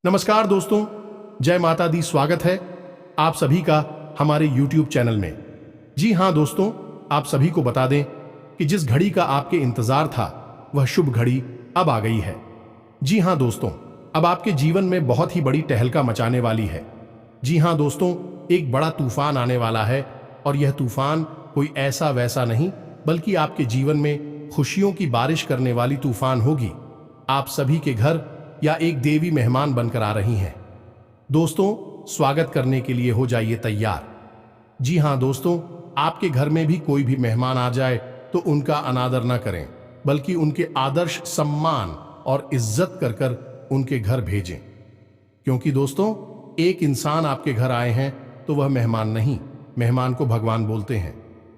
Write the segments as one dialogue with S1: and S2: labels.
S1: नमस्कार दोस्तों, जय माता दी। स्वागत है आप सभी का हमारे YouTube चैनल में। जी हाँ दोस्तों, आप सभी को बता दें कि जिस घड़ी का आपके इंतजार था वह शुभ घड़ी अब आ गई है। जी हाँ दोस्तों, अब आपके जीवन में बहुत ही बड़ी तहलका मचाने वाली है। जी हाँ दोस्तों, एक बड़ा तूफान आने वाला है और यह तूफान कोई ऐसा वैसा नहीं बल्कि आपके जीवन में खुशियों की बारिश करने वाली तूफान होगी। आप सभी के घर या एक देवी मेहमान बनकर आ रही हैं। दोस्तों, स्वागत करने के लिए हो जाइए तैयार। जी हाँ दोस्तों, आपके घर में भी कोई भी मेहमान आ जाए तो उनका अनादर न करें बल्कि उनके आदर्श, सम्मान और इज्जत कर कर उनके घर भेजें। क्योंकि दोस्तों, एक इंसान आपके घर आए हैं तो वह मेहमान नहीं, मेहमान को भगवान बोलते हैं।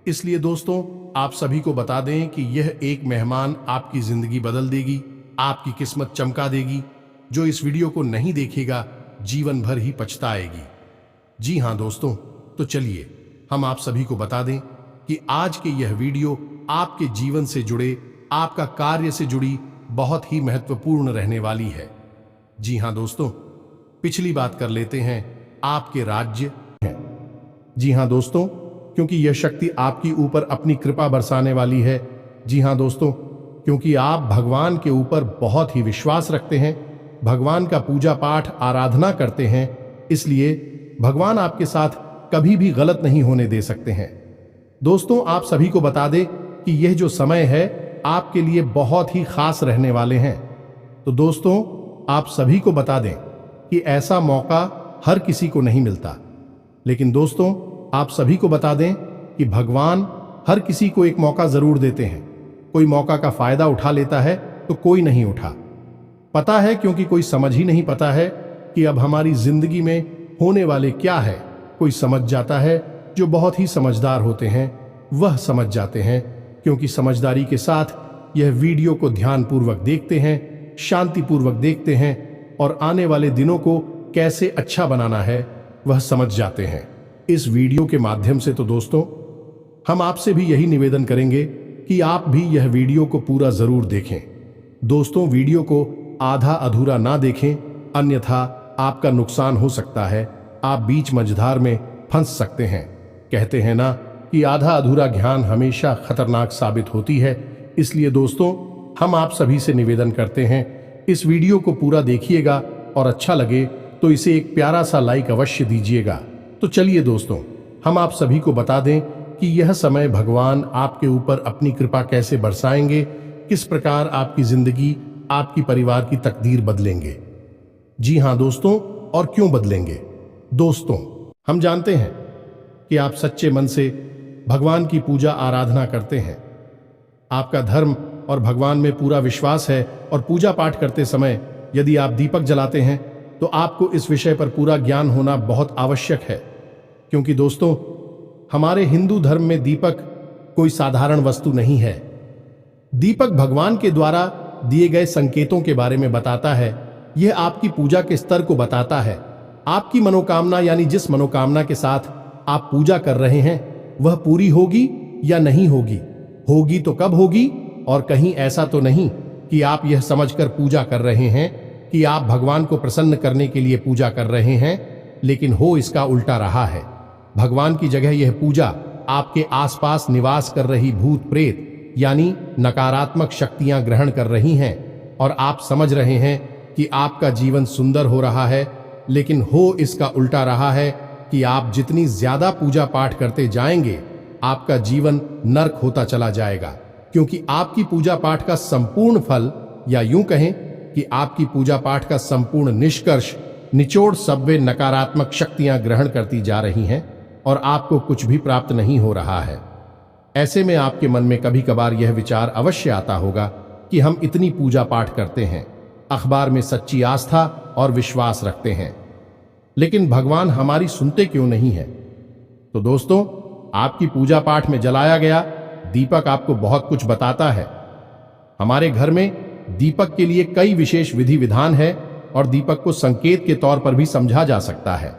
S1: इसलिए दोस्तों, आप सभी को बता दें कि यह एक मेहमान आपकी जिंदगी बदल देगी, आपकी किस्मत चमका देगी। जो इस वीडियो को नहीं देखेगा जीवन भर ही पछताएगी। जी हाँ दोस्तों, तो चलिए हम आप सभी को बता दें कि आज की यह वीडियो आपके जीवन से जुड़े, आपका कार्य से जुड़ी बहुत ही महत्वपूर्ण रहने वाली है। जी हाँ दोस्तों, पिछली बात कर लेते हैं आपके राज्य है। जी हाँ दोस्तों, क्योंकि यह शक्ति आपकी ऊपर अपनी कृपा बरसाने वाली है। जी हाँ दोस्तों, क्योंकि आप भगवान के ऊपर बहुत ही विश्वास रखते हैं, भगवान का पूजा पाठ आराधना करते हैं, इसलिए भगवान आपके साथ कभी भी गलत नहीं होने दे सकते हैं। दोस्तों, आप सभी को बता दें कि यह जो समय है आपके लिए बहुत ही खास रहने वाले हैं। तो दोस्तों, आप सभी को बता दें कि ऐसा मौका हर किसी को नहीं मिलता। लेकिन दोस्तों, आप सभी को बता दें कि भगवान हर किसी को एक मौका जरूर देते हैं। कोई मौका का फायदा उठा लेता है तो कोई नहीं उठा। पता है, क्योंकि कोई समझ ही नहीं पता है कि अब हमारी जिंदगी में होने वाले क्या है। कोई समझ जाता है, जो बहुत ही समझदार होते हैं वह समझ जाते हैं, क्योंकि समझदारी के साथ यह वीडियो को ध्यानपूर्वक देखते हैं, शांतिपूर्वक देखते हैं और आने वाले दिनों को कैसे अच्छा बनाना है वह समझ जाते हैं। इस वीडियो के माध्यम से तो दोस्तों, हम आपसे भी यही निवेदन करेंगे कि आप भी यह वीडियो को पूरा जरूर देखें। दोस्तों, वीडियो को आधा अधूरा ना देखें, अन्यथा आपका नुकसान हो सकता है। आप बीच मझधार में फंस सकते हैं। कहते हैं ना कि आधा अधूरा ज्ञान हमेशा खतरनाक साबित होती है। इसलिए दोस्तों, हम आप सभी से निवेदन करते हैं, इस वीडियो को पूरा देखिएगा और अच्छा लगे तो इसे एक प्यारा सा लाइक अवश्य दीजिएगा। तो चलिए दोस्तों, हम आप सभी को बता दें कि यह समय भगवान आपके ऊपर अपनी कृपा कैसे बरसाएंगे, किस प्रकार आपकी जिंदगी, आपकी परिवार की तकदीर बदलेंगे। जी हाँ दोस्तों, और क्यों बदलेंगे। दोस्तों, हम जानते हैं कि आप सच्चे मन से भगवान की पूजा आराधना करते हैं। आपका धर्म और भगवान में पूरा विश्वास है और पूजा पाठ करते समय यदि आप दीपक जलाते हैं तो आपको इस विषय पर पूरा ज्ञान होना बहुत आवश्यक है। क्योंकि दोस्तों, हमारे हिंदू धर्म में दीपक कोई साधारण वस्तु नहीं है। दीपक भगवान के द्वारा दिए गए संकेतों के बारे में बताता है। यह आपकी पूजा के स्तर को बताता है। आपकी मनोकामना, यानी जिस मनोकामना के साथ आप पूजा कर रहे हैं वह पूरी होगी या नहीं होगी। होगी तो कब होगी, और कहीं ऐसा तो नहीं कि आप यह समझकर पूजा कर रहे हैं कि आप भगवान को प्रसन्न करने के लिए पूजा कर रहे हैं, लेकिन हो इसका उल्टा रहा है। भगवान की जगह यह पूजा आपके आसपास निवास कर रही भूत प्रेत यानी नकारात्मक शक्तियां ग्रहण कर रही हैं, और आप समझ रहे हैं कि आपका जीवन सुंदर हो रहा है, लेकिन हो इसका उल्टा रहा है कि आप जितनी ज्यादा पूजा पाठ करते जाएंगे आपका जीवन नर्क होता चला जाएगा। क्योंकि आपकी पूजा पाठ का संपूर्ण फल, या यूं कहें कि आपकी पूजा पाठ का संपूर्ण निष्कर्ष, निचोड़ सब वे नकारात्मक शक्तियां ग्रहण करती जा रही हैं और आपको कुछ भी प्राप्त नहीं हो रहा है। ऐसे में आपके मन में कभी कभार यह विचार अवश्य आता होगा कि हम इतनी पूजा पाठ करते हैं, अखबार में सच्ची आस्था और विश्वास रखते हैं, लेकिन भगवान हमारी सुनते क्यों नहीं है। तो दोस्तों, आपकी पूजा पाठ में जलाया गया दीपक आपको बहुत कुछ बताता है। हमारे घर में दीपक के लिए कई विशेष विधि विधान है और दीपक को संकेत के तौर पर भी समझा जा सकता है।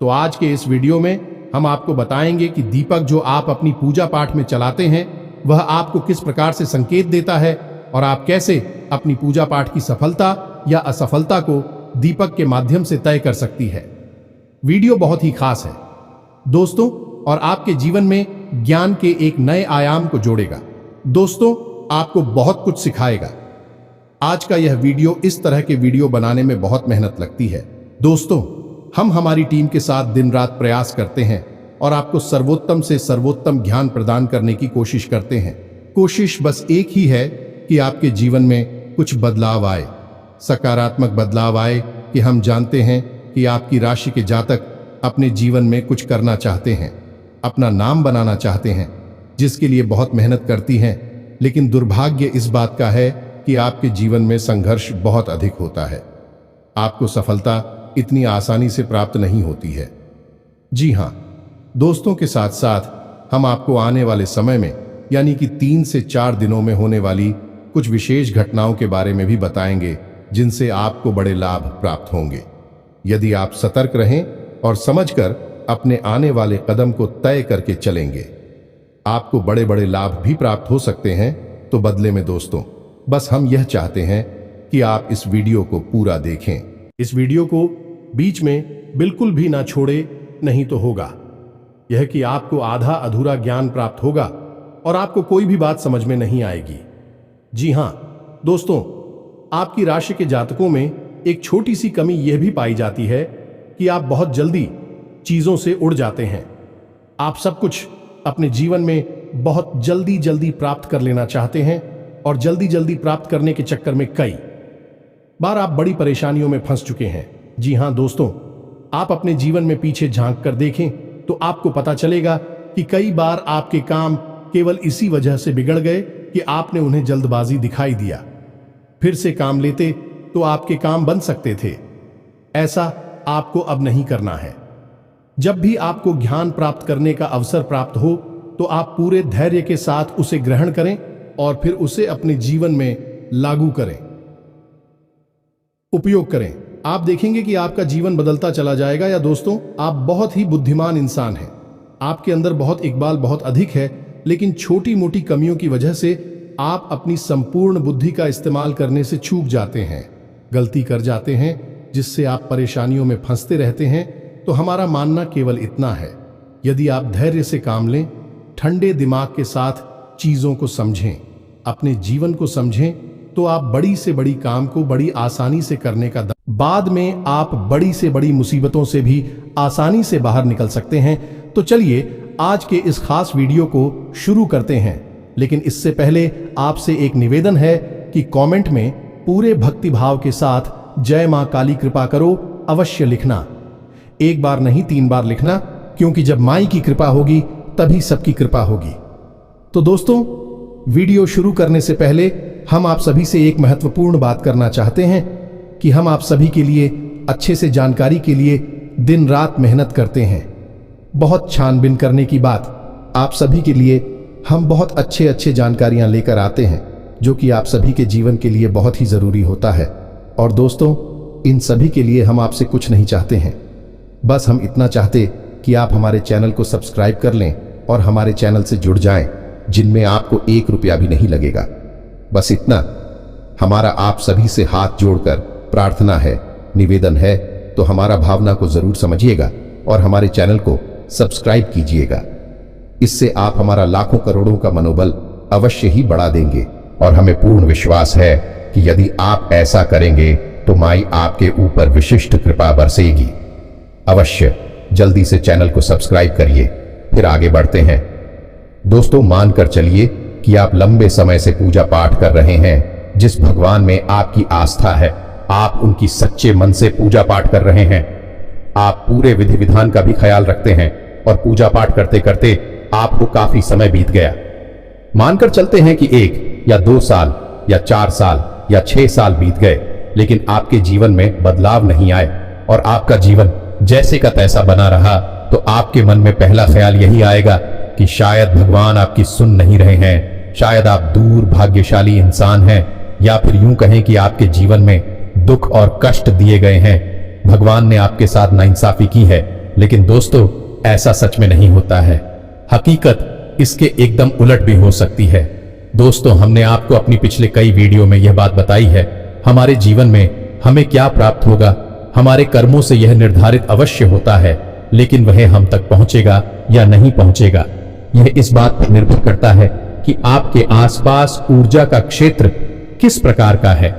S1: तो आज के इस वीडियो में हम आपको बताएंगे कि दीपक जो आप अपनी पूजा पाठ में चलाते हैं वह आपको किस प्रकार से संकेत देता है और आप कैसे अपनी पूजा पाठ की सफलता या असफलता को दीपक के माध्यम से तय कर सकती है। वीडियो बहुत ही खास है दोस्तों, और आपके जीवन में ज्ञान के एक नए आयाम को जोड़ेगा। दोस्तों, आपको बहुत कुछ सिखाएगा। आज का यह वीडियो, इस तरह के वीडियो बनाने में बहुत मेहनत लगती है दोस्तों। हम हमारी टीम के साथ दिन रात प्रयास करते हैं और आपको सर्वोत्तम से सर्वोत्तम ज्ञान प्रदान करने की कोशिश करते हैं। कोशिश बस एक ही है कि आपके जीवन में कुछ बदलाव आए, सकारात्मक बदलाव आए। कि हम जानते हैं कि आपकी राशि के जातक अपने जीवन में कुछ करना चाहते हैं, अपना नाम बनाना चाहते हैं, जिसके लिए बहुत मेहनत करती हैं। लेकिन दुर्भाग्य इस बात का है कि आपके जीवन में संघर्ष बहुत अधिक होता है। आपको सफलता इतनी आसानी से प्राप्त नहीं होती है। जी हाँ दोस्तों, के साथ साथ हम आपको आने वाले समय में यानी कि 3 से 4 दिनों में होने वाली कुछ विशेष घटनाओं के बारे में भी बताएंगे, जिनसे आपको बड़े लाभ प्राप्त होंगे। यदि आप सतर्क रहें और समझकर अपने आने वाले कदम को तय करके चलेंगे, आपको बड़े बड़े लाभ भी प्राप्त हो सकते हैं। तो बदले में दोस्तों, बस हम यह चाहते हैं कि आप इस वीडियो को पूरा देखें। इस वीडियो को बीच में बिल्कुल भी ना छोड़े, नहीं तो होगा यह कि आपको आधा अधूरा ज्ञान प्राप्त होगा और आपको कोई भी बात समझ में नहीं आएगी। जी हां दोस्तों, आपकी राशि के जातकों में एक छोटी सी कमी यह भी पाई जाती है कि आप बहुत जल्दी चीजों से उड़ जाते हैं। आप सब कुछ अपने जीवन में बहुत जल्दी जल्दी प्राप्त कर लेना चाहते हैं और जल्दी जल्दी प्राप्त करने के चक्कर में कई बार आप बड़ी परेशानियों में फंस चुके हैं। जी हां दोस्तों, आप अपने जीवन में पीछे झांक कर देखें तो आपको पता चलेगा कि कई बार आपके काम केवल इसी वजह से बिगड़ गए कि आपने उन्हें जल्दबाजी दिखाई दिया। फिर से काम लेते तो आपके काम बन सकते थे। ऐसा आपको अब नहीं करना है। जब भी आपको ज्ञान प्राप्त करने का अवसर प्राप्त हो तो आप पूरे धैर्य के साथ उसे ग्रहण करें और फिर उसे अपने जीवन में लागू करें, उपयोग करें। आप देखेंगे कि आपका जीवन बदलता चला जाएगा। या दोस्तों, आप बहुत ही बुद्धिमान इंसान हैं। आपके अंदर बहुत इकबाल बहुत अधिक है, लेकिन छोटी मोटी कमियों की वजह से आप अपनी संपूर्ण बुद्धि का इस्तेमाल करने से चूक जाते हैं, गलती कर जाते हैं, जिससे आप परेशानियों में फंसते रहते हैं। तो हमारा मानना केवल इतना है, यदि आप धैर्य से काम लें, ठंडे दिमाग के साथ चीजों को समझें, अपने जीवन को समझें, तो आप बड़ी से बड़ी काम को बड़ी आसानी से करने का बाद में आप बड़ी से बड़ी मुसीबतों से भी आसानी से बाहर निकल सकते हैं। तो चलिए आज के इस खास वीडियो को शुरू करते हैं। लेकिन इससे पहले आपसे एक निवेदन है कि कमेंट में पूरे भक्ति भाव के साथ जय मां काली कृपा करो अवश्य लिखना। एक बार नहीं 3 बार लिखना, क्योंकि जब माई की कृपा होगी तभी सबकी कृपा होगी। तो दोस्तों, वीडियो शुरू करने से पहले हम आप सभी से एक महत्वपूर्ण बात करना चाहते हैं कि हम आप सभी के लिए अच्छे से जानकारी के लिए दिन रात मेहनत करते हैं। बहुत छानबीन करने की बात, आप सभी के लिए हम बहुत अच्छे जानकारियां लेकर आते हैं, जो कि आप सभी के जीवन के लिए बहुत ही जरूरी होता है। और दोस्तों, इन सभी के लिए हम आपसे कुछ नहीं चाहते हैं, बस हम इतना चाहते कि आप हमारे चैनल को सब्सक्राइब कर लें और हमारे चैनल से जुड़ जाएं, जिनमें आपको 1 रुपया भी नहीं लगेगा। बस इतना हमारा आप सभी से हाथ जोड़कर प्रार्थना है, निवेदन है। तो हमारा भावना को जरूर समझिएगा और हमारे चैनल को सब्सक्राइब कीजिएगा। इससे आप हमारा लाखों करोड़ों का मनोबल अवश्य ही बढ़ा देंगे। और हमें पूर्ण विश्वास है कि यदि आप ऐसा करेंगे तो माई आपके ऊपर विशिष्ट कृपा बरसेगी। अवश्य जल्दी से चैनल को सब्सक्राइब करिए। फिर आगे बढ़ते हैं। दोस्तों, मानकर चलिए कि आप लंबे समय से पूजा पाठ कर रहे हैं। जिस भगवान में आपकी आस्था है, आप उनकी सच्चे मन से पूजा पाठ कर रहे हैं। आप पूरे विधि विधान का भी ख्याल रखते हैं और पूजा पाठ करते करते आपको काफी समय बीत गया। मानकर चलते हैं कि 1 या 2 साल या 4 साल या 6 साल बीत गए, लेकिन आपके जीवन में बदलाव नहीं आए और आपका जीवन जैसे का तैसा बना रहा, तो आपके मन में पहला ख्याल यही आएगा कि शायद भगवान आपकी सुन नहीं रहे हैं, शायद आप दूर भाग्यशाली इंसान हैं, या फिर यूं कहें कि आपके जीवन में दुख और कष्ट दिए गए हैं, भगवान ने आपके साथ नाइंसाफी की है। लेकिन दोस्तों, ऐसा सच में नहीं होता है। हकीकत इसके एकदम उलट भी हो सकती है। दोस्तों, हमने आपको अपनी पिछले कई वीडियो में यह बात बताई है, हमारे जीवन में
S2: हमें क्या प्राप्त होगा, हमारे कर्मों से यह निर्धारित अवश्य होता है, लेकिन वह हम तक पहुंचेगा या नहीं पहुंचेगा, यह इस बात पर निर्भर करता है कि आपके आसपास ऊर्जा का क्षेत्र किस प्रकार का है।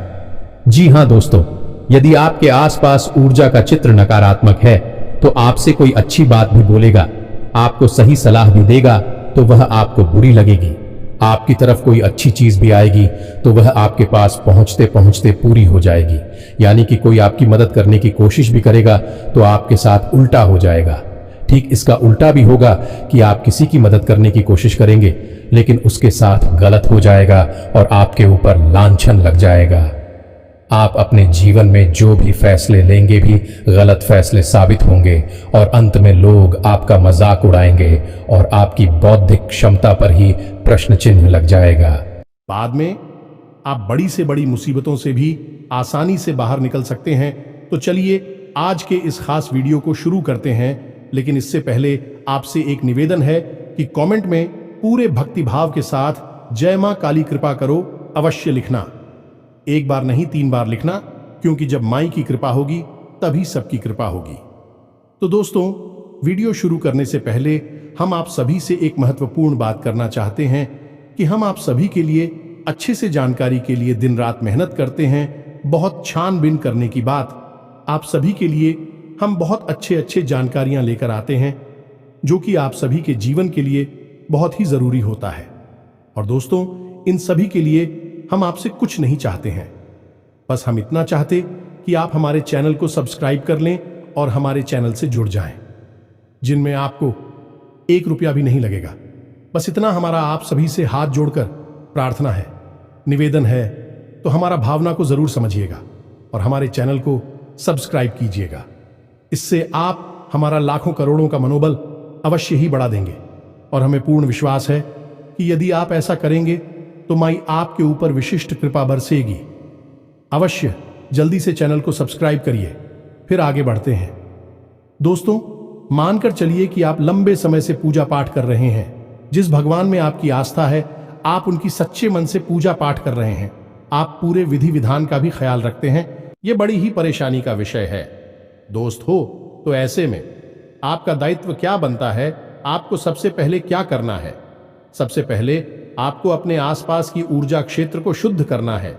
S2: जी हां दोस्तों, यदि आपके आसपास ऊर्जा का चित्र नकारात्मक है तो आपसे कोई अच्छी बात भी बोलेगा, आपको सही सलाह भी देगा तो वह आपको बुरी लगेगी। आपकी तरफ कोई अच्छी चीज भी आएगी तो वह आपके पास पहुंचते पहुंचते पूरी हो जाएगी। यानी कि कोई आपकी मदद करने की कोशिश भी करेगा तो आपके साथ उल्टा हो जाएगा। ठीक इसका उल्टा भी होगा कि आप किसी की मदद करने की कोशिश करेंगे लेकिन उसके साथ गलत हो जाएगा और आपके ऊपर लांछन लग जाएगा। आप अपने जीवन में जो भी फैसले लेंगे भी गलत फैसले साबित होंगे और अंत में लोग आपका मजाक उड़ाएंगे और आपकी बौद्धिक क्षमता पर ही प्रश्न चिन्ह लग जाएगा।
S1: बाद में आप बड़ी से बड़ी मुसीबतों से भी आसानी से बाहर निकल सकते हैं। तो चलिए आज के इस खास वीडियो को शुरू करते हैं, लेकिन इससे पहले आपसे एक निवेदन है कि कमेंट में पूरे भक्तिभाव के साथ जय मां काली कृपा करो अवश्य लिखना। एक बार नहीं 3 बार लिखना, क्योंकि जब माई की कृपा होगी तभी सबकी कृपा होगी। तो दोस्तों, वीडियो शुरू करने से पहले हम आप सभी से एक महत्वपूर्ण बात करना चाहते हैं कि हम आप सभी के लिए अच्छे से जानकारी के लिए दिन रात मेहनत करते हैं। बहुत छानबीन करने की बात, आप सभी के लिए हम बहुत अच्छे जानकारियां लेकर आते हैं जो कि आप सभी के जीवन के लिए बहुत ही जरूरी होता है। और दोस्तों, इन सभी के लिए हम आपसे कुछ नहीं चाहते हैं, बस हम इतना चाहते कि आप हमारे चैनल को सब्सक्राइब कर लें और हमारे चैनल से जुड़ जाएं, जिनमें आपको 1 रुपया भी नहीं लगेगा। बस इतना हमारा आप सभी से हाथ जोड़कर प्रार्थना है, निवेदन है। तो हमारा भावना को जरूर समझिएगा और हमारे चैनल को सब्सक्राइब कीजिएगा। इससे आप हमारा लाखों करोड़ों का मनोबल अवश्य ही बढ़ा देंगे और हमें पूर्ण विश्वास है कि यदि आप ऐसा करेंगे तो माई आपके ऊपर विशिष्ट कृपा बरसेगी। अवश्य जल्दी से चैनल को सब्सक्राइब करिए, फिर आगे बढ़ते हैं। दोस्तों, मानकर चलिए कि आप लंबे समय से पूजा पाठ कर रहे हैं। जिस भगवान में आपकी आस्था है, आप उनकी सच्चे मन से पूजा पाठ कर रहे हैं। आप पूरे विधि विधान का भी ख्याल रखते हैं। यह बड़ी ही परेशानी का विषय है दोस्त हो। तो ऐसे में आपका दायित्व क्या बनता है? आपको सबसे पहले क्या करना है? सबसे पहले आपको अपने आसपास की ऊर्जा क्षेत्र को शुद्ध करना है,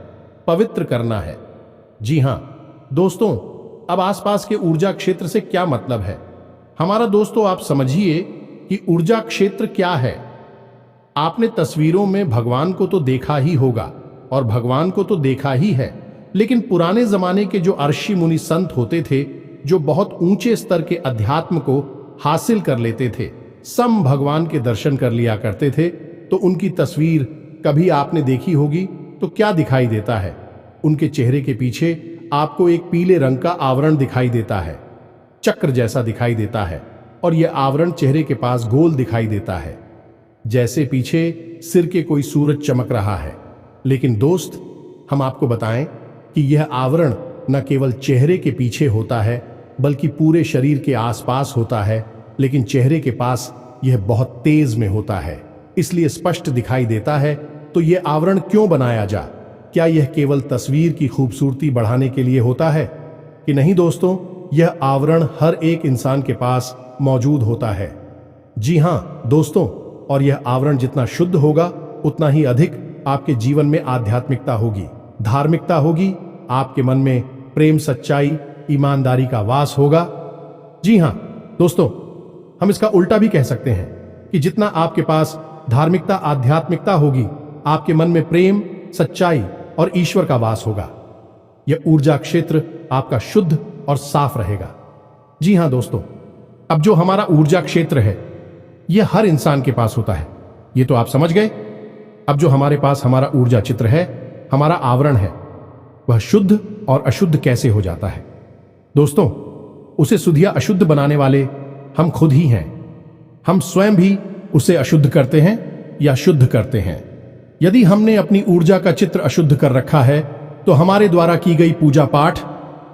S1: पवित्र करना है। जी हां दोस्तों, अब आसपास के ऊर्जा क्षेत्र से क्या मतलब है हमारा? दोस्तों, आप समझिए कि ऊर्जा क्षेत्र क्या है। आपने तस्वीरों में भगवान को तो देखा ही होगा और भगवान को तो देखा ही है, लेकिन पुराने जमाने के जो अर्षि मुनि संत होते थे, जो बहुत ऊंचे स्तर के अध्यात्म को हासिल कर लेते थे, सम भगवान के दर्शन कर लिया करते थे, तो उनकी तस्वीर कभी आपने देखी होगी तो क्या दिखाई देता है? उनके चेहरे के पीछे आपको एक पीले रंग का आवरण दिखाई देता है, चक्र जैसा दिखाई देता है, और यह आवरण चेहरे के पास गोल दिखाई देता है, जैसे पीछे सिर के कोई सूरज चमक रहा है। लेकिन दोस्त, हम आपको बताएं कि यह आवरण न केवल चेहरे के पीछे होता है बल्कि पूरे शरीर के आसपास होता है, लेकिन चेहरे के पास यह बहुत तेज में होता है, इसलिए स्पष्ट दिखाई देता है। तो यह आवरण क्यों बनाया जा? क्या यह केवल तस्वीर की खूबसूरती बढ़ाने के लिए होता है कि नहीं? दोस्तों, यह आवरण हर एक इंसान के पास मौजूद होता है। जी हां दोस्तों, और यह आवरण जितना शुद्ध होगा उतना ही अधिक आपके जीवन में आध्यात्मिकता होगी, धार्मिकता होगी, आपके मन में प्रेम, सच्चाई, ईमानदारी का वास होगा। जी हां दोस्तों, हम इसका उल्टा भी कह सकते हैं कि जितना आपके पास धार्मिकता, आध्यात्मिकता होगी, आपके मन में प्रेम, सच्चाई और ईश्वर का वास होगा। यह ऊर्जा क्षेत्र आपका शुद्ध और साफ रहेगा। जी हां दोस्तों, अब जो हमारा ऊर्जा क्षेत्र है यह हर इंसान के पास होता है, ये तो आप समझ गए। अब जो हमारे पास हमारा ऊर्जा चित्र है, हमारा आवरण है, वह शुद्ध और अशुद्ध कैसे हो जाता है? दोस्तों, उसे शुद्ध या अशुद्ध बनाने वाले हम खुद ही हैं। हम स्वयं भी उसे अशुद्ध करते हैं या शुद्ध करते हैं। यदि हमने अपनी ऊर्जा का चित्र अशुद्ध कर रखा है तो हमारे द्वारा की गई पूजा पाठ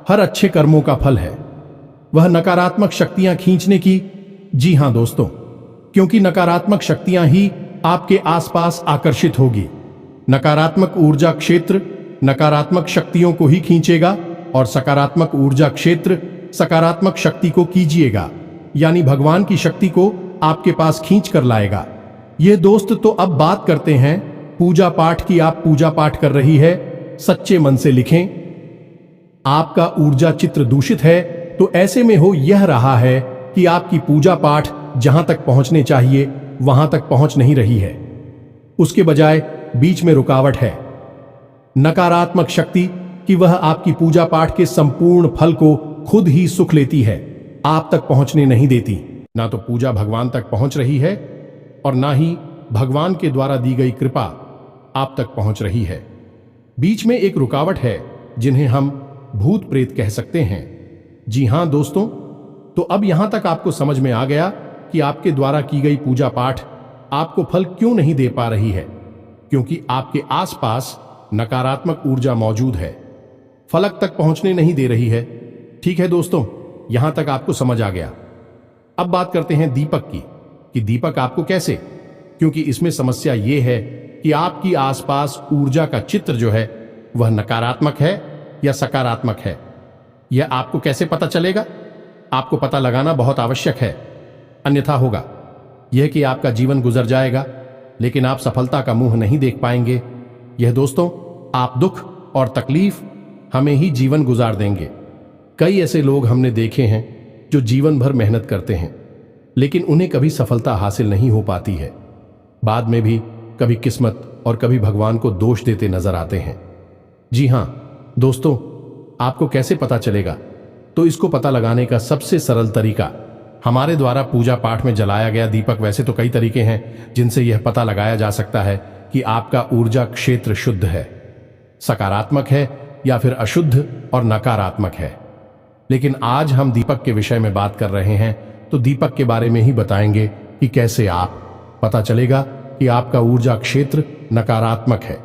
S1: हर अच्छे कर्मों का फल है, वह नकारात्मक शक्तियां खींचने की। जी हां दोस्तों, क्योंकि नकारात्मक शक्तियां ही आपके आसपास आकर्षित होगी। नकारात्मक ऊर्जा क्षेत्र नकारात्मक शक्तियों को ही खींचेगा और सकारात्मक ऊर्जा क्षेत्र सकारात्मक शक्ति को कीजिएगा, यानी भगवान की शक्ति को आपके पास खींच कर लाएगा। ये दोस्त तो अब बात करते हैं पूजा पाठ की। आप पूजा पाठ कर रही है, सच्चे मन से लिखें। आपका ऊर्जा चित्र दूषित है तो ऐसे में हो यह रहा है कि आपकी पूजा पाठ जहां तक पहुंचने चाहिए वहां तक पहुंच नहीं रही है, उसके बजाय बीच में रुकावट है। नकारात्मक शक्ति कि वह आपकी पूजा पाठ के संपूर्ण फल को खुद ही सुख लेती है, आप तक पहुंचने नहीं देती। ना तो पूजा भगवान तक पहुंच रही है और ना ही भगवान के द्वारा दी गई कृपा आप तक पहुंच रही है। बीच में एक रुकावट है जिन्हें हम भूत प्रेत कह सकते हैं। जी हां दोस्तों, तो अब यहां तक आपको समझ में आ गया कि आपके द्वारा की गई पूजा पाठ आपको फल क्यों नहीं दे पा रही है, क्योंकि आपके आसपास नकारात्मक ऊर्जा मौजूद है, फलक तक पहुंचने नहीं दे रही है। ठीक है दोस्तों, यहां तक आपको समझ आ गया। अब बात करते हैं दीपक की कि दीपक आपको कैसे, क्योंकि इसमें समस्या यह है कि आपकी आसपास ऊर्जा का चित्र जो है वह नकारात्मक है या सकारात्मक है। यह आपको कैसे पता चलेगा? आपको पता लगाना बहुत आवश्यक है, अन्यथा होगा यह कि आपका जीवन गुजर जाएगा लेकिन आप सफलता का मुंह नहीं देख पाएंगे। यह दोस्तों, आप दुख और तकलीफ हमें ही जीवन गुजार देंगे। कई ऐसे लोग हमने देखे हैं जो जीवन भर मेहनत करते हैं लेकिन उन्हें कभी सफलता हासिल नहीं हो पाती है। बाद में भी कभी किस्मत और कभी भगवान को दोष देते नजर आते हैं। जी हां दोस्तों, आपको कैसे पता चलेगा? तो इसको पता लगाने का सबसे सरल तरीका हमारे द्वारा पूजा पाठ में जलाया गया दीपक। वैसे तो कई तरीके हैं जिनसे यह पता लगाया जा सकता है कि आपका ऊर्जा क्षेत्र शुद्ध है, सकारात्मक है या फिर अशुद्ध और नकारात्मक है। लेकिन आज हम दीपक के विषय में बात कर रहे हैं तो दीपक के बारे में ही बताएंगे कि कैसे आप पता चलेगा कि आपका ऊर्जा क्षेत्र नकारात्मक है,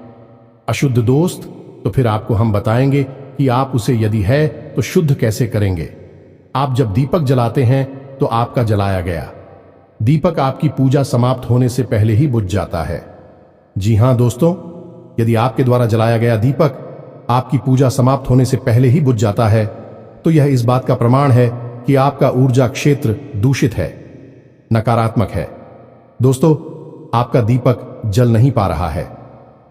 S1: अशुद्ध दोस्त। तो फिर आपको हम बताएंगे कि आप उसे यदि है तो शुद्ध कैसे करेंगे। आप जब दीपक जलाते हैं तो आपका जलाया गया दीपक आपकी पूजा समाप्त होने से पहले ही बुझ जाता है। जी हां दोस्तों, यदि आपके द्वारा जलाया गया दीपक आपकी पूजा समाप्त होने से पहले ही बुझ जाता है तो यह इस बात का प्रमाण है कि आपका ऊर्जा क्षेत्र दूषित है, नकारात्मक है। दोस्तों, आपका दीपक जल नहीं पा रहा है।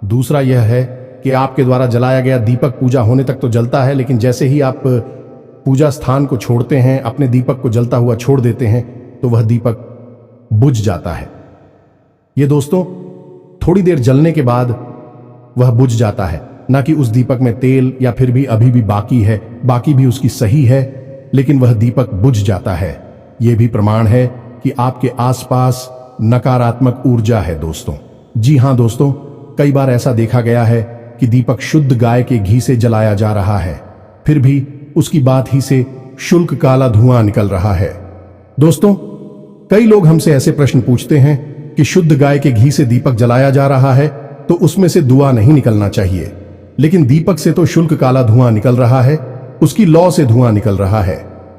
S1: दूसरा यह है कि आपके द्वारा जलाया गया दीपक पूजा होने तक तो जलता है, लेकिन जैसे ही आप पूजा स्थान को छोड़ते हैं, अपने दीपक को जलता हुआ छोड़ देते हैं, तो वह दीपक बुझ जाता है। यह दोस्तों, थोड़ी देर जलने के बाद वह बुझ जाता है, ना कि उस दीपक में तेल या फिर भी अभी भी बाकी है, बाकी भी उसकी सही है, लेकिन वह दीपक बुझ जाता है। यह भी प्रमाण है कि आपके आसपास नकारात्मक ऊर्जा है दोस्तों। जी हां दोस्तों, कई बार ऐसा देखा गया है कि दीपक शुद्ध गाय के घी से जलाया जा रहा है, फिर भी उसकी बात ही से शुल्क काला धुआं निकल रहा है। दोस्तों, कई लोग हमसे ऐसे प्रश्न पूछते हैं कि शुद्ध गाय के घी से दीपक जलाया जा रहा है तो उसमें से धुआं नहीं निकलना चाहिए, लेकिन दीपक से तो शुल्क काला धुआं निकल रहा है, उसकी लौ से धुआं निकल रहा है।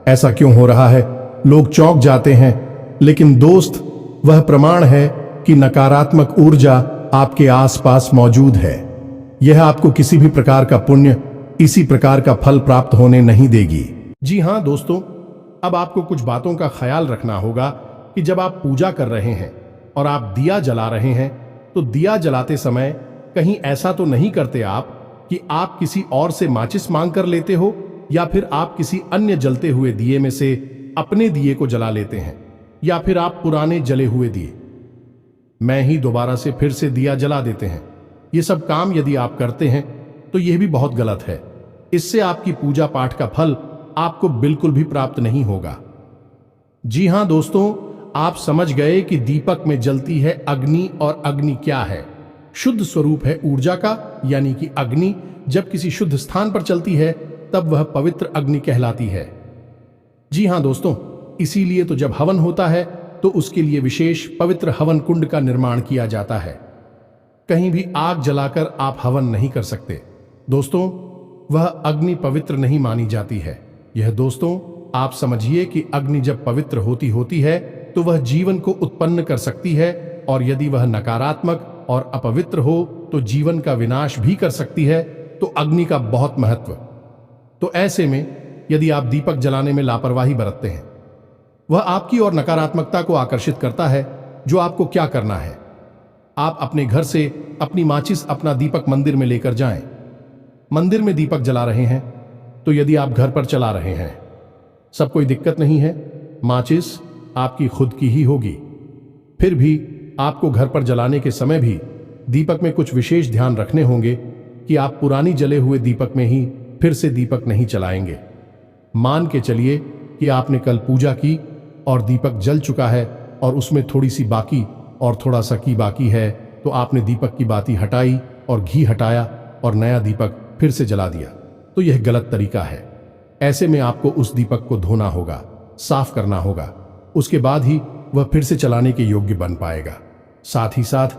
S1: ऐसा क्यों हो रहा है? लोग चौंक जाते हैं, लेकिन दोस्त, वह प्रमाण है कि नकारात्मक ऊर्जा आपके आसपास मौजूद है। यह आपको किसी भी प्रकार का पुण्य, इसी प्रकार का फल प्राप्त होने नहीं देगी। जी हां दोस्तों, अब आपको कुछ बातों का ख्याल रखना होगा कि जब आप पूजा कर रहे हैं और आप दिया जला रहे हैं तो दिया जलाते समय कहीं ऐसा तो नहीं करते आप कि आप किसी और से माचिस मांग कर लेते हो या फिर आप किसी अन्य जलते हुए दिए में से अपने दिए को जला लेते हैं, या फिर आप पुराने जले हुए दिए मैं ही दोबारा से फिर से दिया जला देते हैं। ये सब काम यदि आप करते हैं तो यह भी बहुत गलत है। इससे आपकी पूजा पाठ का फल आपको बिल्कुल भी प्राप्त नहीं होगा। जी हां दोस्तों, आप समझ गए कि दीपक में जलती है अग्नि, और अग्नि क्या है? शुद्ध स्वरूप है ऊर्जा का, यानी कि अग्नि जब किसी शुद्ध स्थान पर चलती है तब वह पवित्र अग्नि कहलाती है। जी हां दोस्तों, इसीलिए तो जब हवन होता है तो उसके लिए विशेष पवित्र हवन कुंड का निर्माण किया जाता है। कहीं भी आग जलाकर आप हवन नहीं कर सकते दोस्तों, वह अग्नि पवित्र नहीं मानी जाती है। यह दोस्तों, आप समझिए कि अग्नि जब पवित्र होती है तो वह जीवन को उत्पन्न कर सकती है, और यदि वह नकारात्मक और अपवित्र हो तो जीवन का विनाश भी कर सकती है। तो अग्नि का बहुत महत्व। तो ऐसे में यदि आप दीपक जलाने में लापरवाही बरतते हैं, वह आपकी और नकारात्मकता को आकर्षित करता है। जो आपको क्या करना है, आप अपने घर से अपनी माचिस, अपना दीपक मंदिर में लेकर जाएं। मंदिर में दीपक जला रहे हैं तो यदि आप घर पर चला रहे हैं, सब कोई दिक्कत नहीं है, माचिस आपकी खुद की ही होगी। फिर भी आपको घर पर जलाने के समय भी दीपक में कुछ विशेष ध्यान रखने होंगे कि आप पुरानी जले हुए दीपक में ही फिर से दीपक नहीं चलाएंगे। मान के चलिए कि आपने कल पूजा की और दीपक जल चुका है और उसमें थोड़ी सी बाकी और थोड़ा सा की बाकी है, तो आपने दीपक की बाती हटाई और घी हटाया और नया दीपक फिर से जला दिया, तो यह गलत तरीका है। ऐसे में आपको उस दीपक को धोना होगा, साफ करना होगा, उसके बाद ही वह फिर से चलाने के योग्य बन पाएगा। साथ ही साथ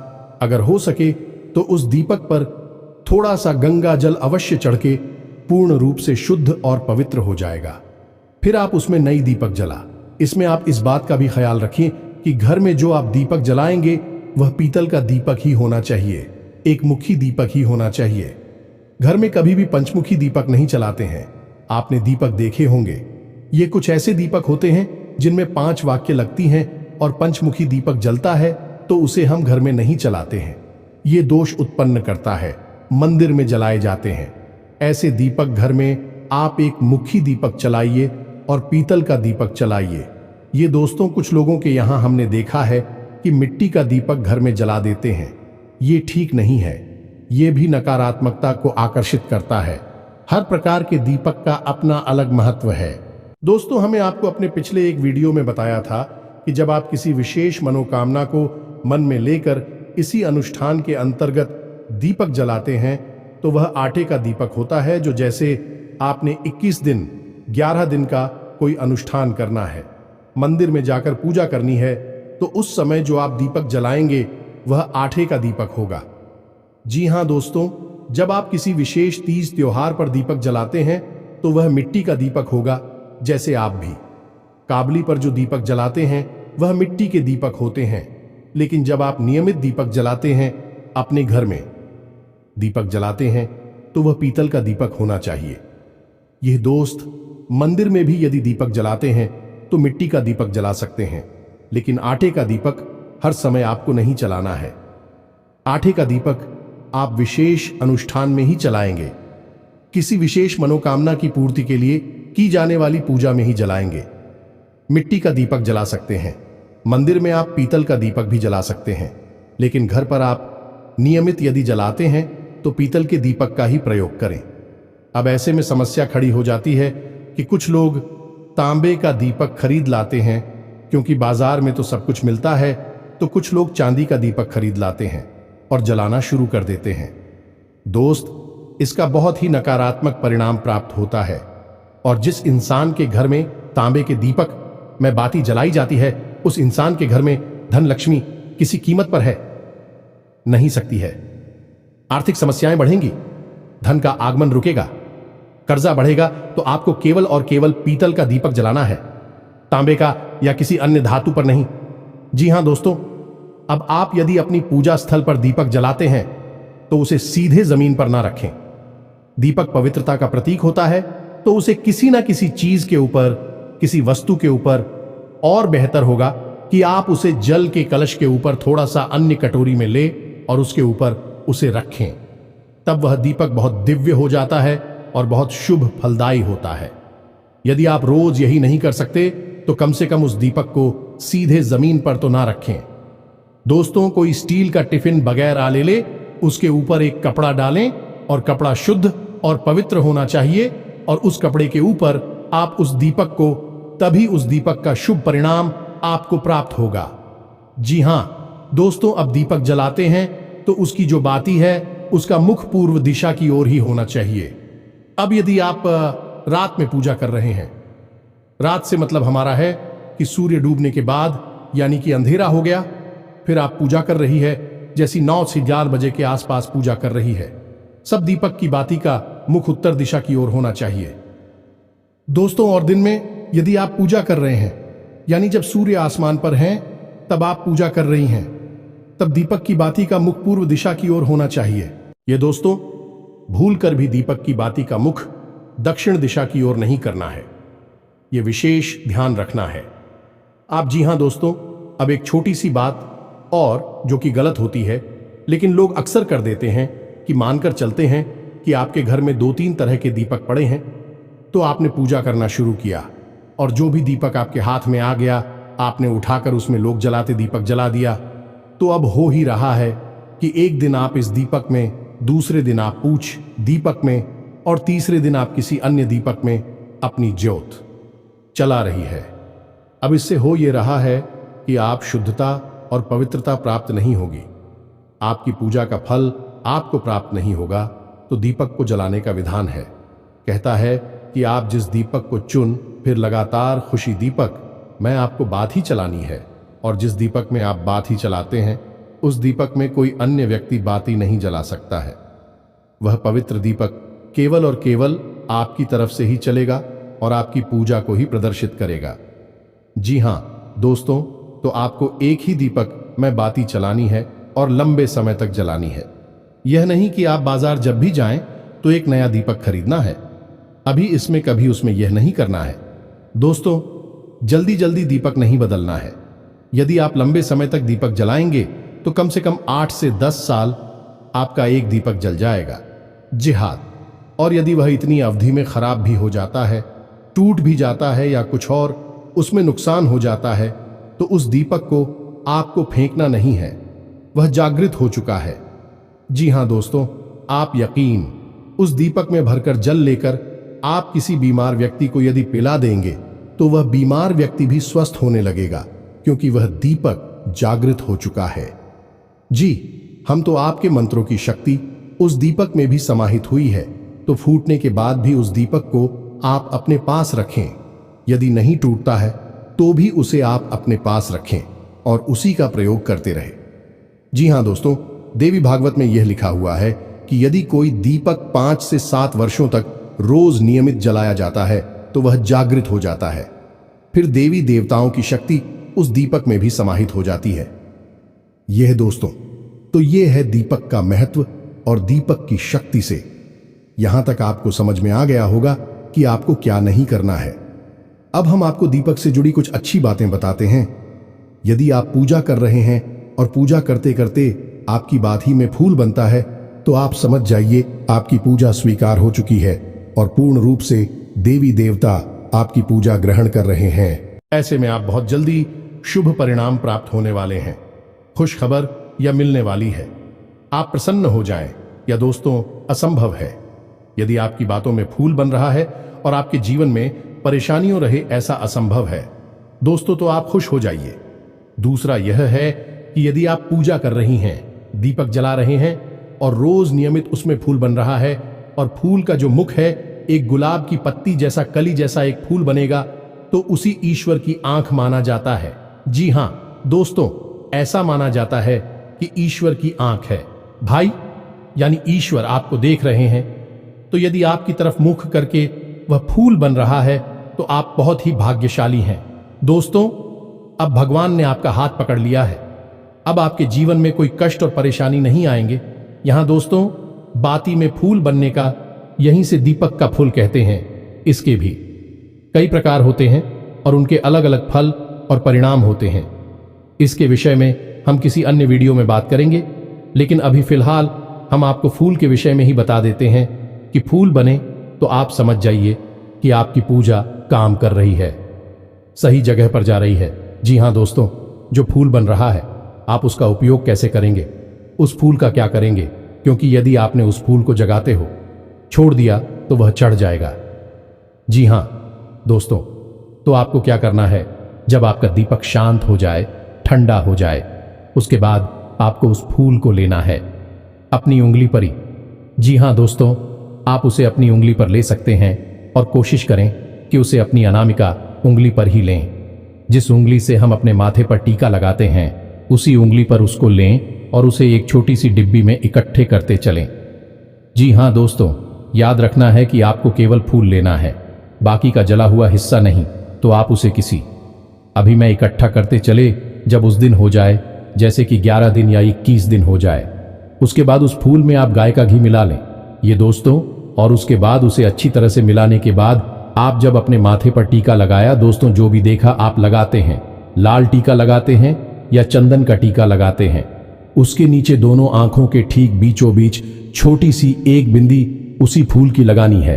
S1: अगर हो सके तो उस दीपक पर थोड़ा सा गंगा जल अवश्य चढ़ के पूर्ण रूप से शुद्ध और पवित्र हो जाएगा। फिर आप उसमें नई दीपक जला। इसमें आप इस बात का भी ख्याल रखें कि घर में जो आप दीपक जलाएंगे वह पीतल का दीपक ही होना चाहिए, एक मुखी दीपक ही होना चाहिए। घर में कभी भी पंचमुखी दीपक नहीं चलाते हैं। आपने दीपक देखे होंगे, ये कुछ ऐसे दीपक होते हैं जिनमें 5 वाक्य लगती हैं और पंचमुखी दीपक जलता है तो उसे हम घर में नहीं चलाते हैं। ये दोष उत्पन्न करता है, मंदिर में जलाए जाते हैं। ऐसे दीपक घर में आप एक मुखी दीपक चलाइए और पीतल का दीपक चलाइए। ये दोस्तों कुछ लोगों के यहाँ हमने देखा है कि मिट्टी का दीपक घर में जला देते हैं। ये ठीक नहीं है, ये भी नकारात्मकता को आकर्षित करता है। हर प्रकार के दीपक का अपना अलग महत्व है। दोस्तों, हमें आपको अपने पिछले एक वीडियो में बताया था कि जब आप किसी विशेष मनोकामना को मन में लेकर इसी अनुष्ठान के अंतर्गत दीपक जलाते हैं तो वह आटे का दीपक होता है। जो जैसे आपने 21 दिन 11 दिन का कोई अनुष्ठान करना है, मंदिर में जाकर पूजा करनी है, तो उस समय जो आप दीपक जलाएंगे वह आटे का दीपक होगा। जी हाँ दोस्तों, जब आप किसी विशेष तीज त्योहार पर दीपक जलाते हैं तो वह मिट्टी का दीपक होगा। जैसे आप भी काबली पर जो दीपक जलाते हैं वह मिट्टी के दीपक होते हैं। लेकिन जब आप नियमित दीपक जलाते हैं, अपने घर में दीपक जलाते हैं, तो वह पीतल का दीपक होना चाहिए। यह दोस्त, मंदिर में भी यदि दीपक जलाते हैं तो मिट्टी का दीपक जला सकते हैं, लेकिन आटे का दीपक हर समय आपको नहीं चलाना है। आटे का दीपक आप विशेष अनुष्ठान में ही चलाएंगे, किसी विशेष मनोकामना की पूर्ति के लिए की जाने वाली पूजा में ही जलाएंगे। मिट्टी का दीपक जला सकते हैं, मंदिर में आप पीतल का दीपक भी जला सकते हैं, लेकिन घर पर आप नियमित यदि जलाते हैं तो पीतल के दीपक का ही प्रयोग करें। अब ऐसे में समस्या खड़ी हो जाती है कि कुछ लोग तांबे का दीपक खरीद लाते हैं, क्योंकि बाजार में तो सब कुछ मिलता है, तो कुछ लोग चांदी का दीपक खरीद लाते हैं और जलाना शुरू कर देते हैं। दोस्त, इसका बहुत ही नकारात्मक परिणाम प्राप्त होता है। और जिस इंसान के घर में तांबे के दीपक में बाती जलाई जाती है, उस इंसान के घर में धन लक्ष्मी किसी कीमत पर है नहीं सकती है। आर्थिक समस्याएं बढ़ेंगी, धन का आगमन रुकेगा, कर्जा बढ़ेगा। तो आपको केवल और केवल पीतल का दीपक जलाना है, तांबे का या किसी अन्य धातु पर नहीं। जी हां दोस्तों, अब आप यदि अपनी पूजा स्थल पर दीपक जलाते हैं तो उसे सीधे जमीन पर ना रखें। दीपक पवित्रता का प्रतीक होता है, तो उसे किसी ना किसी चीज के ऊपर, किसी वस्तु के ऊपर, और बेहतर होगा कि आप उसे जल के कलश के ऊपर थोड़ा सा अन्य कटोरी में ले और उसके ऊपर उसे रखें। तब वह दीपक बहुत दिव्य हो जाता है और बहुत शुभ फलदायी होता है। यदि आप रोज यही नहीं कर सकते तो कम से कम उस दीपक को सीधे जमीन पर तो ना रखें। दोस्तों, कोई स्टील का टिफिन बगैर आले ले, उसके ऊपर एक कपड़ा डालें और कपड़ा शुद्ध और पवित्र होना चाहिए, और उस कपड़े के ऊपर आप उस दीपक को, तभी उस दीपक का शुभ परिणाम आपको प्राप्त होगा। जी हां दोस्तों, अब दीपक जलाते हैं तो उसकी जो बाती है उसका मुख पूर्व दिशा की ओर ही होना चाहिए। अब यदि आप रात में पूजा कर रहे हैं, रात से मतलब हमारा है कि सूर्य डूबने के बाद, यानी कि अंधेरा हो गया, फिर आप पूजा कर रही है, जैसी 9 से 11 बजे के आसपास पूजा कर रही है, सब दीपक की बाती का मुख उत्तर दिशा की ओर होना चाहिए। दोस्तों, और दिन में यदि आप पूजा कर रहे हैं, यानी जब सूर्य आसमान पर हैं, तब आप पूजा कर रही हैं, तब दीपक की बाती का मुख पूर्व दिशा की ओर होना चाहिए। ये दोस्तों, भूलकर भी दीपक की बाती का मुख दक्षिण दिशा की ओर नहीं करना है। यह विशेष ध्यान रखना है। आप जी हां दोस्तों, अब एक छोटी सी बात और जो कि गलत होती है, लेकिन लोग अक्सर कर देते हैं कि मानकर चलते हैं कि आपके घर में 2-3 तरह के दीपक पड़े हैं, तो आपने पूजा करना शुरू किया और जो भी दीपक आपके हाथ में आ गया आपने उठाकर उसमें लोग जलाते दीपक जला दिया। तो अब हो ही रहा है कि एक दिन आप इस दीपक में, दूसरे दिन आप पूछ दीपक में और तीसरे दिन आप किसी अन्य दीपक में अपनी ज्योत चला रही है। अब इससे हो ये रहा है कि आप शुद्धता और पवित्रता प्राप्त नहीं होगी, आपकी पूजा का फल आपको प्राप्त नहीं होगा। तो दीपक को जलाने का विधान है, कहता है कि आप जिस दीपक को चुन, फिर लगातार खुशी दीपक मैं आपको बात ही चलानी है, और जिस दीपक में आप बात ही चलाते हैं उस दीपक में कोई अन्य व्यक्ति बाती नहीं जला सकता है। वह पवित्र दीपक केवल और केवल आपकी तरफ से ही चलेगा और आपकी पूजा को ही प्रदर्शित करेगा। जी हां दोस्तों, तो आपको एक ही दीपक में बाती चलानी है और लंबे समय तक जलानी है। यह नहीं कि आप बाजार जब भी जाएं तो एक नया दीपक खरीदना है, अभी इसमें कभी उसमें यह नहीं करना है। दोस्तों, जल्दी जल्दी दीपक नहीं बदलना है। यदि आप लंबे समय तक दीपक जलाएंगे तो कम से कम 8 से 10 साल आपका एक दीपक जल जाएगा। जिहाद, और यदि वह इतनी अवधि में खराब भी हो जाता है, टूट भी जाता है या कुछ और उसमें नुकसान हो जाता है, तो उस दीपक को आपको फेंकना नहीं है, वह जागृत हो चुका है। जी हां दोस्तों, आप यकीन उस दीपक में भरकर जल लेकर आप किसी बीमार व्यक्ति को यदि पिला देंगे तो वह बीमार व्यक्ति भी स्वस्थ होने लगेगा, क्योंकि वह दीपक जागृत हो चुका है। जी, हम तो आपके मंत्रों की शक्ति उस दीपक में भी समाहित हुई है, तो फूटने के बाद भी उस दीपक को आप अपने पास रखें। यदि नहीं टूटता है तो भी उसे आप अपने पास रखें और उसी का प्रयोग करते रहे। जी हां दोस्तों, देवी भागवत में यह लिखा हुआ है कि यदि कोई दीपक 5 से 7 वर्षों तक रोज नियमित जलाया जाता है तो वह जागृत हो जाता है, फिर देवी देवताओं की शक्ति उस दीपक में भी समाहित हो जाती है। यह दोस्तों, तो यह है दीपक का महत्व और दीपक की शक्ति से यहां तक आपको समझ में आ गया होगा कि आपको क्या नहीं करना है। अब हम आपको दीपक से जुड़ी कुछ अच्छी बातें बताते हैं। यदि आप पूजा कर रहे हैं और पूजा करते करते आपकी बात ही में फूल बनता है, तो आप समझ जाइए आपकी पूजा स्वीकार हो चुकी है और पूर्ण रूप से देवी देवता आपकी पूजा ग्रहण कर रहे हैं। ऐसे में आप बहुत जल्दी शुभ परिणाम प्राप्त होने वाले हैं। खुश खबर या मिलने वाली है। आप प्रसन्न हो जाएं या दोस्तों असंभव है। यदि आपकी बातों में फूल बन रहा है और आपके जीवन में परेशानियों रहे, ऐसा असंभव है दोस्तों, तो आप खुश हो जाइए। दूसरा यह है कि यदि आप पूजा कर रही हैं, दीपक जला रहे हैं और रोज नियमित उसमें फूल बन रहा है और फूल का जो मुख है एक गुलाब की पत्ती जैसा, कली जैसा एक फूल बनेगा, तो उसी ईश्वर की आंख माना जाता है। जी हां दोस्तों, ऐसा माना जाता है कि ईश्वर की आंख है। भाई यानी ईश्वर आपको देख रहे हैं, तो यदि आपकी तरफ मुख करके वह फूल बन रहा है तो आप बहुत ही भाग्यशाली हैं। दोस्तों, अब भगवान ने आपका हाथ पकड़ लिया है। अब आपके जीवन में कोई कष्ट और परेशानी नहीं आएंगे। यहां दोस्तों, बाती में फूल बनने का, यहीं से दीपक का फूल कहते हैं। इसके भी कई प्रकार होते हैं और उनके अलग अलग फल और परिणाम होते हैं। इसके विषय में हम किसी अन्य वीडियो में बात करेंगे, लेकिन अभी फिलहाल हम आपको फूल के विषय में ही बता देते हैं कि फूल बने तो आप समझ जाइए कि आपकी पूजा काम कर रही है, सही जगह पर जा रही है। जी हां दोस्तों, जो फूल बन रहा है आप उसका उपयोग कैसे करेंगे, उस फूल का क्या करेंगे, क्योंकि यदि आपने उस फूल को जगाते हो छोड़ दिया तो वह चढ़ जाएगा। जी हां दोस्तों, तो आपको क्या करना है, जब आपका दीपक शांत हो जाए, ठंडा हो जाए, उसके बाद आपको उस फूल को लेना है अपनी उंगली पर ही। जी हां दोस्तों, आप उसे अपनी उंगली पर ले सकते हैं और कोशिश करें कि उसे अपनी अनामिका उंगली पर ही लें। जिस उंगली से हम अपने माथे पर टीका लगाते हैं उसी उंगली पर उसको लें और उसे एक छोटी सी डिब्बी में इकट्ठे करते चलें। जी हां दोस्तों, याद रखना है कि आपको केवल फूल लेना है, बाकी का जला हुआ हिस्सा नहीं। तो आप उसे किसी अभी मैं इकट्ठा करते चले, जब उस दिन हो जाए, जैसे कि 11 दिन या 21 दिन हो जाए, उसके बाद उस फूल में आप गाय का घी मिला लें। ये दोस्तों
S2: और उसके बाद उसे अच्छी तरह से मिलाने के बाद आप जब अपने माथे पर टीका लगाया, दोस्तों जो भी देखा आप लगाते हैं, लाल टीका लगाते हैं या चंदन का टीका लगाते हैं, उसके नीचे दोनों आंखों के ठीक बीचों बीच छोटी सी एक बिंदी उसी फूल की लगानी है।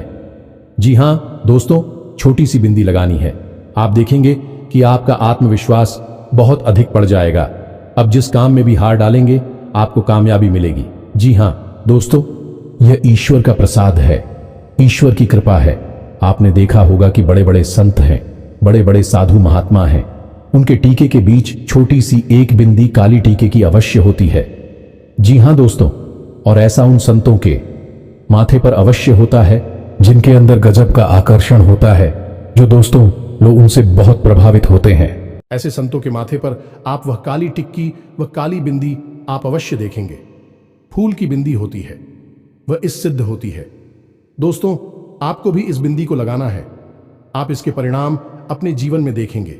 S2: जी हां दोस्तों, छोटी सी बिंदी लगानी है। आप देखेंगे कि आपका आत्मविश्वास बहुत अधिक बढ़ जाएगा। अब जिस काम में भी हार डालेंगे आपको कामयाबी मिलेगी। जी हां दोस्तों, यह ईश्वर का प्रसाद है, ईश्वर की कृपा है। आपने देखा होगा कि बड़े बड़े संत हैं, बड़े बड़े साधु महात्मा हैं, उनके टीके के बीच छोटी सी एक बिंदी काली टीके की अवश्य होती है। जी हां दोस्तों, और ऐसा उन संतों के माथे पर अवश्य होता है जिनके अंदर गजब का आकर्षण होता है, जो दोस्तों लोग उनसे बहुत प्रभावित होते हैं।
S1: ऐसे संतों के माथे पर आप वह काली टिक्की, वह काली बिंदी आप अवश्य देखेंगे। फूल की बिंदी होती है, वह इस सिद्ध होती है। दोस्तों आपको भी इस बिंदी को लगाना है। आप इसके परिणाम अपने जीवन में देखेंगे।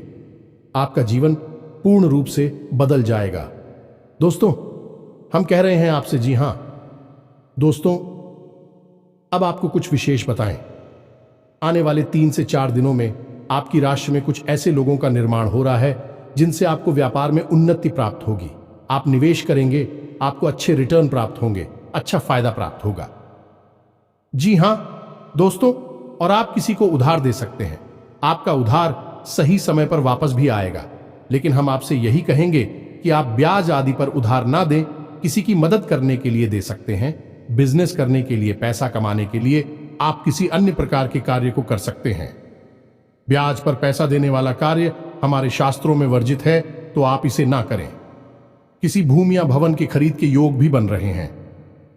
S1: आपका जीवन पूर्ण रूप से बदल जाएगा। दोस्तों हम कह रहे हैं आपसे, जी हां दोस्तों, अब आपको कुछ विशेष बताएं। आने वाले 3 से 4 दिनों में आपकी राशि में कुछ ऐसे लोगों का निर्माण हो रहा है जिनसे आपको व्यापार में उन्नति प्राप्त होगी। आप निवेश करेंगे, आपको अच्छे रिटर्न प्राप्त होंगे, अच्छा फायदा प्राप्त होगा। जी हां दोस्तों, और आप किसी को उधार दे सकते हैं। आपका उधार सही समय पर वापस भी आएगा, लेकिन हम आपसे यही कहेंगे कि आप ब्याज आदि पर उधार ना दें। किसी की मदद करने के लिए दे सकते हैं, बिजनेस करने के लिए, पैसा कमाने के लिए आप किसी अन्य प्रकार के कार्य को कर सकते हैं। ब्याज पर पैसा देने वाला कार्य हमारे शास्त्रों में वर्जित है, तो आप इसे ना करें। किसी भूमि या भवन के खरीद के योग भी बन रहे हैं।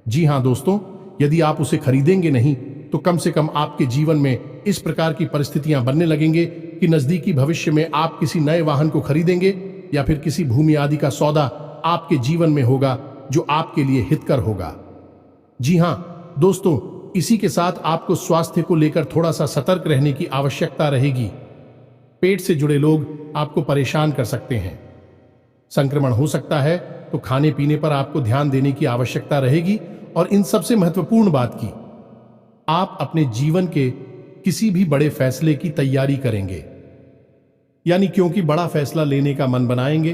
S1: जी हां दोस्तों, यदि आप उसे खरीदेंगे नहीं तो कम से कम आपके जीवन में इस प्रकार की परिस्थितियां बनने लगेंगे कि नजदीकी भविष्य में आप किसी नए वाहन को खरीदेंगे या फिर किसी भूमि आदि का सौदा आपके जीवन में होगा जो आपके लिए हितकर होगा। जी हां दोस्तों, इसी के साथ आपको स्वास्थ्य को लेकर थोड़ा सा सतर्क रहने की आवश्यकता रहेगी। पेट से जुड़े लोग आपको परेशान कर सकते हैं, संक्रमण हो सकता है, तो खाने पीने पर आपको ध्यान देने की आवश्यकता रहेगी। और इन सबसे महत्वपूर्ण बात की, आप अपने जीवन के किसी भी बड़े फैसले की तैयारी करेंगे, यानी क्योंकि बड़ा फैसला लेने का मन बनाएंगे,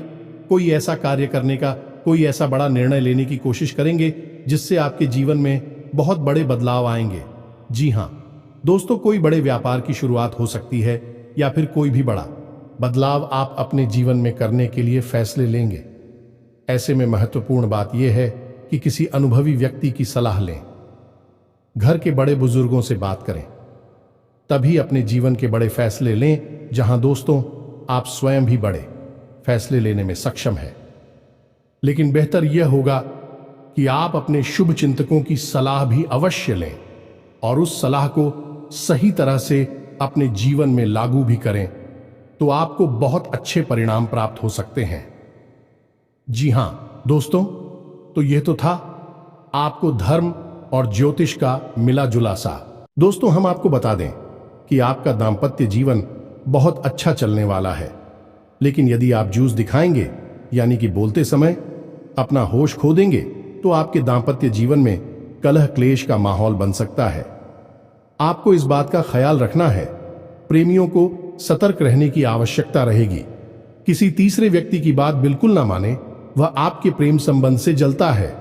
S1: कोई ऐसा कार्य करने का, कोई ऐसा बड़ा निर्णय लेने की कोशिश करेंगे जिससे आपके जीवन में बहुत बड़े बदलाव आएंगे। जी हां दोस्तों, कोई बड़े व्यापार की शुरुआत हो सकती है या फिर कोई भी बड़ा बदलाव आप अपने जीवन में करने के लिए फैसले लेंगे। ऐसे में महत्वपूर्ण बात यह है कि किसी अनुभवी व्यक्ति की सलाह लें, घर के बड़े बुजुर्गों से बात करें, तभी अपने जीवन के बड़े फैसले लें, जहां दोस्तों आप स्वयं भी बड़े फैसले लेने में सक्षम हैं। लेकिन बेहतर यह होगा कि आप अपने शुभ चिंतकों की सलाह भी अवश्य लें और उस सलाह को सही तरह से अपने जीवन में लागू भी करें, तो आपको बहुत अच्छे परिणाम प्राप्त हो सकते हैं। जी हां दोस्तों, तो यह तो था आपको धर्म और ज्योतिष का मिला जुला सा। दोस्तों हम आपको बता दें कि आपका दांपत्य जीवन बहुत अच्छा चलने वाला है, लेकिन यदि आप जूझ दिखाएंगे, यानी कि बोलते समय अपना होश खो देंगे, तो आपके दांपत्य जीवन में कलह क्लेश का माहौल बन सकता है। आपको इस बात का ख्याल रखना है, प्रेमियों को सतर्क रहने की आवश्यकता रहेगी। किसी तीसरे व्यक्ति की बात बिल्कुल ना माने, वह आपके प्रेम संबंध से जलता है,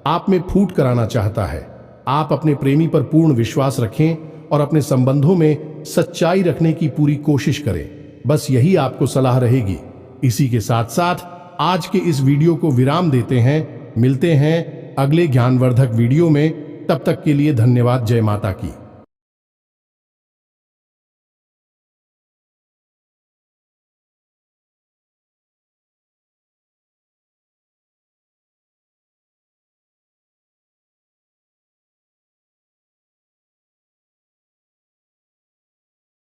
S1: आप में फूट कराना चाहता है। आप अपने प्रेमी पर पूर्ण विश्वास रखें और अपने संबंधों में सच्चाई रखने की पूरी कोशिश करें। बस यही आपको सलाह रहेगी। इसी के साथ साथ आज के इस वीडियो को विराम देते हैं। मिलते हैं अगले ज्ञानवर्धक वीडियो में। तब तक के लिए धन्यवाद। जय माता की।